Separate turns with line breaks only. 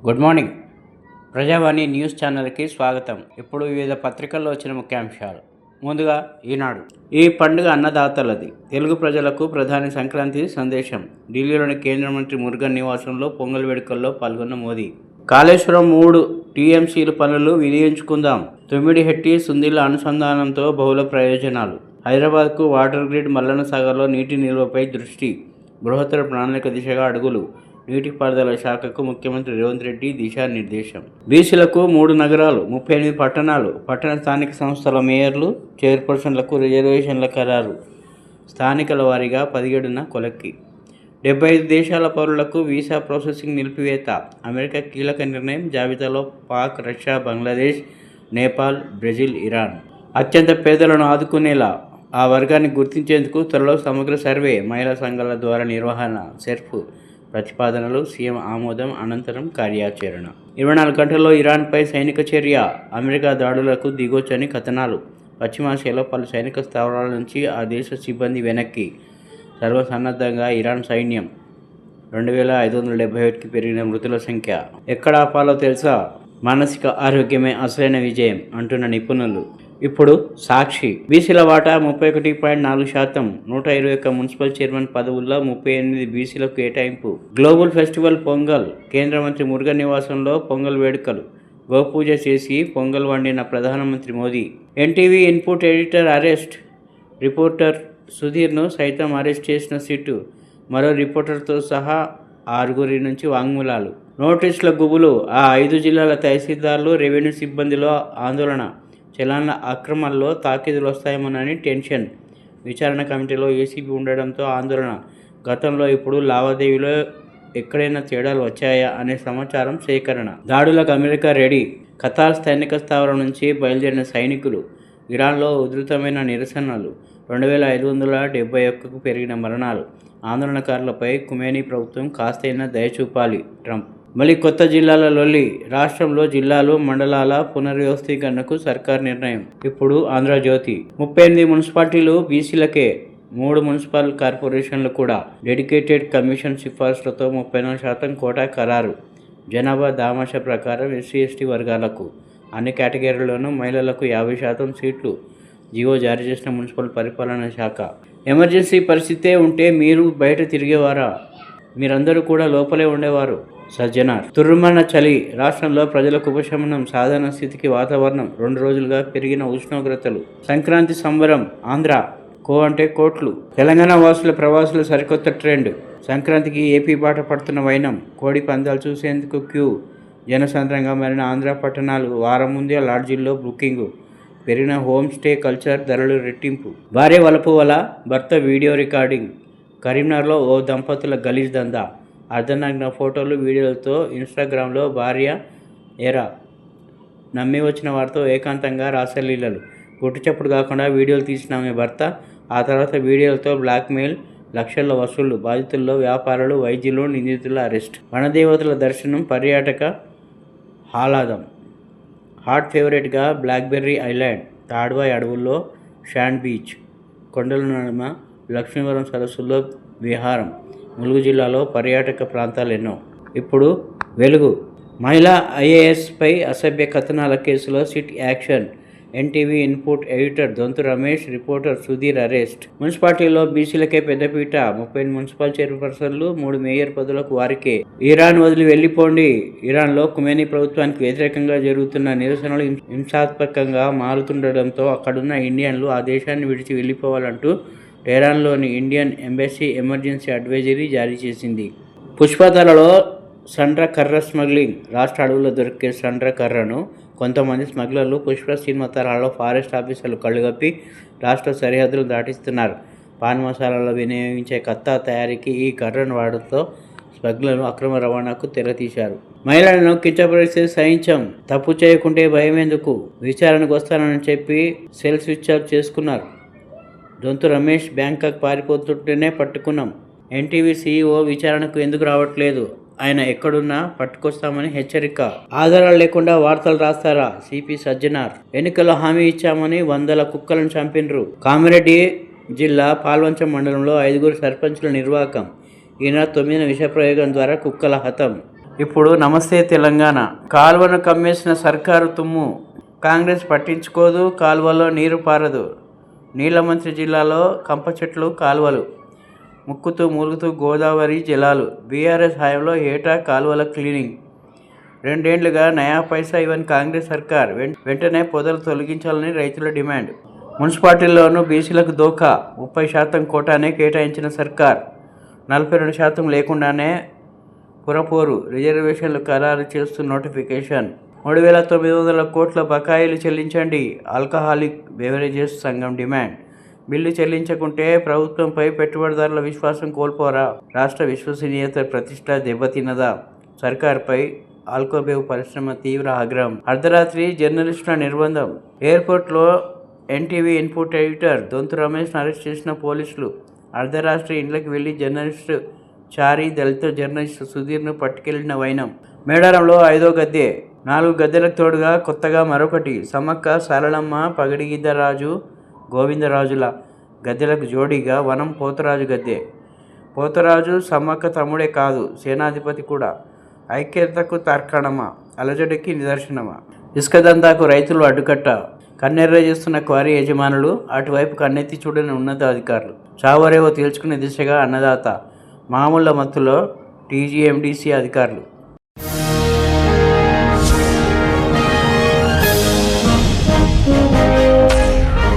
Good morning. ప్రజావాణి news ఛానల్కి స్వాగతం. ఇప్పుడు వివిధ పత్రికల్లో వచ్చిన ముఖ్యాంశాలు. ముందుగా ఈనాడు. ఈ పండుగ అన్నదాతలది, తెలుగు ప్రజలకు ప్రధాని సంక్రాంతి సందేశం. ఢిల్లీలోని కేంద్ర మంత్రి మురుగన్ నివాసంలో పొంగల్ వేడుకల్లో పాల్గొన్న మోదీ. కాళేశ్వరం 3 టీఎంసీల పనులు వినియోగించుకుందాం. తుమ్మిడిహెట్టి సుందిళ్ల అనుసంధానంతో బహుళ ప్రయోజనాలు. హైదరాబాద్కు వాటర్ గ్రిడ్, మల్లన్న సాగర్లో నీటి నిల్వపై దృష్టి. బృహత్తర ప్రణాళిక దిశగా అడుగులు. నీటిపారుదల శాఖకు ముఖ్యమంత్రి రేవంత్ రెడ్డి దిశానిర్దేశం. బీసీలకు 3 నగరాలు, 38 పట్టణాలు. పట్టణ స్థానిక సంస్థల మేయర్లు, చైర్పర్సన్లకు రిజర్వేషన్ల ఖరారు. స్థానికల వారీగా 17న కొలక్కి. 75 దేశాల పౌరులకు వీసా ప్రాసెసింగ్ నిలిపివేత. అమెరికా కీలక నిర్ణయం. జాబితాలో Pak, Russia, Bangladesh, Nepal, Brazil, Iran. అత్యంత పేదలను ఆదుకునేలా ఆ వర్గాన్ని గుర్తించేందుకు త్వరలో సమగ్ర సర్వే. మహిళా సంఘాల ద్వారా నిర్వహణ. సెర్ఫ్ ప్రతిపాదనలు. సీఎం ఆమోదం అనంతరం కార్యాచరణ. 24 గంటల్లో ఇరాన్పై సైనిక చర్య. అమెరికా దాడులకు దిగొచ్చని కథనాలు. పశ్చిమాసియాలో పలు సైనిక స్థావరాల నుంచి ఆ దేశ సిబ్బంది వెనక్కి. సర్వసన్నద్ధంగా ఇరాన్ సైన్యం. 2571కి పెరిగిన మృతుల సంఖ్య. ఎక్కడ ఆపాలో తెలుసా? మానసిక ఆరోగ్యమే అసలైన విజయం అంటున్న నిపుణులు. ఇప్పుడు సాక్షి. బీసీల వాటా 31.4%. 121 మున్సిపల్ చైర్మన్ పదవుల్లో 38 బీసీలకు కేటాయింపు. Global festival pongal. కేంద్ర మంత్రి మురుగన్ నివాసంలో పొంగల్ వేడుకలు. గోపూజ చేసి పొంగల్ వండిన ప్రధానమంత్రి Modi. NTV input editor arrest. Reporter సుధీర్ను సైతం అరెస్ట్ చేసిన సిట్టు. మరో రిపోర్టర్తో సహా 6 నుంచి వాంగ్మూలాలు. నోటీసుల గుబులు. ఆ 5 జిల్లాల తహసీల్దార్లు, రెవెన్యూ సిబ్బందిలో ఆందోళన. చలాన్ల అక్రమాల్లో తాకీదులు వస్తాయేమోనని టెన్షన్. విచారణ కమిటీలో ఏసీబీ ఉండడంతో ఆందోళన. గతంలో ఇప్పుడు లావాదేవీలో ఎక్కడైనా తేడాలు వచ్చాయా అనే సమాచారం సేకరణ. దాడులకు అమెరికా రెడీ. ఖతార్ సైనిక స్థావరం నుంచి బయలుదేరిన సైనికులు. ఇరాన్లో ఉధృతమైన నిరసనలు. 2571కు పెరిగిన మరణాలు. ఆందోళనకారులపై ఖుమేనీ ప్రభుత్వం కాస్తైనా దయ చూపాలి. ట్రంప్. మళ్ళీ కొత్త జిల్లాల లొల్లి. రాష్ట్రంలో జిల్లాలు, మండలాల పునర్వ్యవస్థీకరణకు సర్కార్ నిర్ణయం. ఇప్పుడు ఆంధ్రజ్యోతి. 38 మున్సిపాలిటీలు బీసీలకే, 3 మున్సిపల్ కార్పొరేషన్లు కూడా. డెడికేటెడ్ కమిషన్ సిఫార్సులతో 34% కోటా ఖరారు. జనాభా దామాషా ప్రకారం ఎస్సీ, ఎస్టీ వర్గాలకు అన్ని కేటగిరీల్లోనూ మహిళలకు 50% సీట్లు. జీవో జారీ చేసిన మున్సిపల్ పరిపాలనా శాఖ. ఎమర్జెన్సీ పరిస్థితే ఉంటే మీరు బయట తిరిగేవారా? మీరందరూ కూడా లోపలే ఉండేవారు. సజ్జనార్. తుర్రుమన్న చలి. రాష్ట్రంలో ప్రజలకు ఉపశమనం. సాధారణ స్థితికి వాతావరణం. 2 రోజులుగా పెరిగిన ఉష్ణోగ్రతలు. సంక్రాంతి సంబరం. ఆంధ్ర. కో అంటే కోట్లు. తెలంగాణ వాసుల ప్రవాసుల సరికొత్త ట్రెండ్. సంక్రాంతికి ఏపీ బాట పడుతున్న వైనం. కోడి పందాలు చూసేందుకు క్యూ. జనసంద్రంగా మారిన ఆంధ్ర పట్టణాలు. వారం ముందే లాడ్జీల్లో బుకింగు. పెరిగిన హోమ్ స్టే కల్చర్. ధరలు రెట్టింపు. భార్య వలపు వల, భర్త వీడియో రికార్డింగ్. కరీంనగర్లో ఓ దంపతుల గలీజ్ దందా. అర్ధనగ్న ఫోటోలు, వీడియోలతో ఇన్స్టాగ్రామ్లో భార్య ఎరా. నమ్మి వచ్చిన వారితో ఏకాంతంగా రాసలీలలు. గుట్టుచప్పుడు కాకుండా వీడియోలు తీసిన ఆమె భర్త. ఆ తర్వాత వీడియోలతో బ్లాక్మెయిల్. లక్షల్లో వసూళ్లు. బాధితుల్లో వ్యాపారులు, వైద్యులు, నిందితుల అరెస్ట్. వనదేవతల దర్శనం. పర్యాటక ఆహ్లాదం. హాట్ ఫేవరెట్గా బ్లాక్బెర్రీ ఐలాండ్. తాడ్వాయి అడవుల్లో శాండ్ బీచ్. కొండల నడుమ లక్ష్మీవరం సరస్సుల్లో విహారం. ములుగు జిల్లాలో పర్యాటక ప్రాంతాలు ఎన్నో. ఇప్పుడు వెలుగు. మహిళా ఐఏఎస్పై అసభ్య కథనాల కేసులో SIT action. NTV input editor Donthu Ramesh, reporter Sudheer arrest. మున్సిపాలిటీలో బీసీలకే పెద్దపీట. 38 మున్సిపల్ చైర్పర్సన్లు, 3 మేయర్ పదవులకు వారికే. ఇరాన్ వదిలి వెళ్లిపోండి. ఇరాన్లో ఖుమేనీ ప్రభుత్వానికి వ్యతిరేకంగా జరుగుతున్న నిరసనలు హింసాత్మకంగా మారుతుండడంతో అక్కడున్న ఇండియన్లు ఆ దేశాన్ని విడిచి వెళ్లిపోవాలంటూ టెహరాన్లోని ఇండియన్ ఎంబసీ ఎమర్జెన్సీ అడ్వైజరీ జారీ చేసింది. పుష్పదళలో సండ్ర కర్ర స్మగ్లింగ్. రాష్ట్ర అడవుల్లో దొరికే సండ్ర కర్రను కొంతమంది స్మగ్లర్లు పుష్ప సినిమా తరహాలో ఫారెస్ట్ ఆఫీసర్లు కళ్ళుగప్పి రాష్ట్ర సరిహద్దులు దాటిస్తున్నారు. పాన్ మసాలాలో వినియోగించే కత్తా తయారీకి ఈ కర్రను వాడడంతో స్మగ్లర్లు అక్రమ రవాణాకు తెరతీశారు. మహిళలను కించపరిస్తే సహించం, తప్పు చేయకుంటే భయం ఎందుకు, విచారణకు వస్తానని చెప్పి సెల్ స్విచ్ ఆఫ్ చేసుకున్నారు. దొంతు రమేష్. బ్యాంకాక్ పారిపోతుంటేనే పట్టుకున్నాం. ఎన్టీవీ సీఈఓ విచారణకు ఎందుకు రావట్లేదు? ఆయన ఎక్కడున్నా పట్టుకొస్తామని హెచ్చరిక. ఆధారాలు లేకుండా వార్తలు రాస్తారా? సిపి సజ్జనార్. ఎన్నికల్లో హామీ ఇచ్చామని 100 కుక్కలను చంపినరు. కామారెడ్డి జిల్లా పాల్వంచం మండలంలో 5 సర్పంచుల నిర్వాకం. ఈయన 9వ విష ప్రయోగం ద్వారా కుక్కల హతం. ఇప్పుడు నమస్తే తెలంగాణ. కాల్వను కమ్మేసిన సర్కారు తుమ్ము, కాంగ్రెస్ పట్టించుకోదు, కాల్వలో నీరు పారదు. నీలమంచి జిల్లాలో కంప చెట్లు, కాల్వలు ముక్కుతూ మూలుగుతూ గోదావరి జలాలు. బీఆర్ఎస్ హయాంలో ఏటా కాల్వల క్లీనింగ్. 2 ఏళ్లుగా నయా పైసా ఇవ్వని కాంగ్రెస్ సర్కార్ వెంటనే పొదలు తొలగించాలని రైతుల డిమాండ్. మున్సిపాలిటీల్లోనూ బీసీలకు దోఖా. 30% కోటానే కేటాయించిన సర్కార్ 42% లేకుండానే పురపోరు. రిజర్వేషన్లు ఖరారు చేస్తూ నోటిఫికేషన్. 3,900 కోట్ల బకాయిలు చెల్లించండి. ఆల్కహాలిక్ బెవరేజెస్ సంఘం డిమాండ్. బిల్లు చెల్లించకుంటే ప్రభుత్వంపై పెట్టుబడిదారుల విశ్వాసం కోల్పోరా? రాష్ట్ర విశ్వసనీయత ప్రతిష్ట దెబ్బతిన్నదా? సర్కార్పై ఆల్కోబేవ్ పరిశ్రమ తీవ్ర ఆగ్రహం. అర్ధరాత్రి జర్నలిస్టుల నిర్బంధం. ఎయిర్పోర్ట్లో ఎన్టీవీ ఇన్పుట్ ఎడిటర్ దొంతు రమేష్ను అరెస్ట్ చేసిన పోలీసులు. అర్ధరాత్రి ఇండ్లకు వెళ్లి జర్నలిస్టు చారి, దళిత జర్నలిస్టు సుధీర్ను పట్టుకెళ్లిన వైనం. మేడారంలో 5వ గద్దె. 4 గద్దెలకు తోడుగా కొత్తగా మరొకటి. సమ్మక్క సారళమ్మ, పగడిగిద్దరాజు, గోవిందరాజుల గద్దెలకు జోడీగా వనం పోతరాజు గద్దె. పోతరాజు సమ్మక్క తమ్ముడే కాదు, సేనాధిపతి కూడా. ఐక్యతకు తార్కాణమా, అలజడికి నిదర్శనమా? ఇసుక దందాకు రైతులు అడ్డుకట్ట. కన్నెర్ర చేస్తున్న క్వారీ యజమానులు, అటువైపు కన్నెత్తి చూడని ఉన్నతాధికారులు. చావరేవో తేల్చుకునే దిశగా అన్నదాత. మామూళ్ల మత్తులో టీజీఎండీసీ అధికారులు.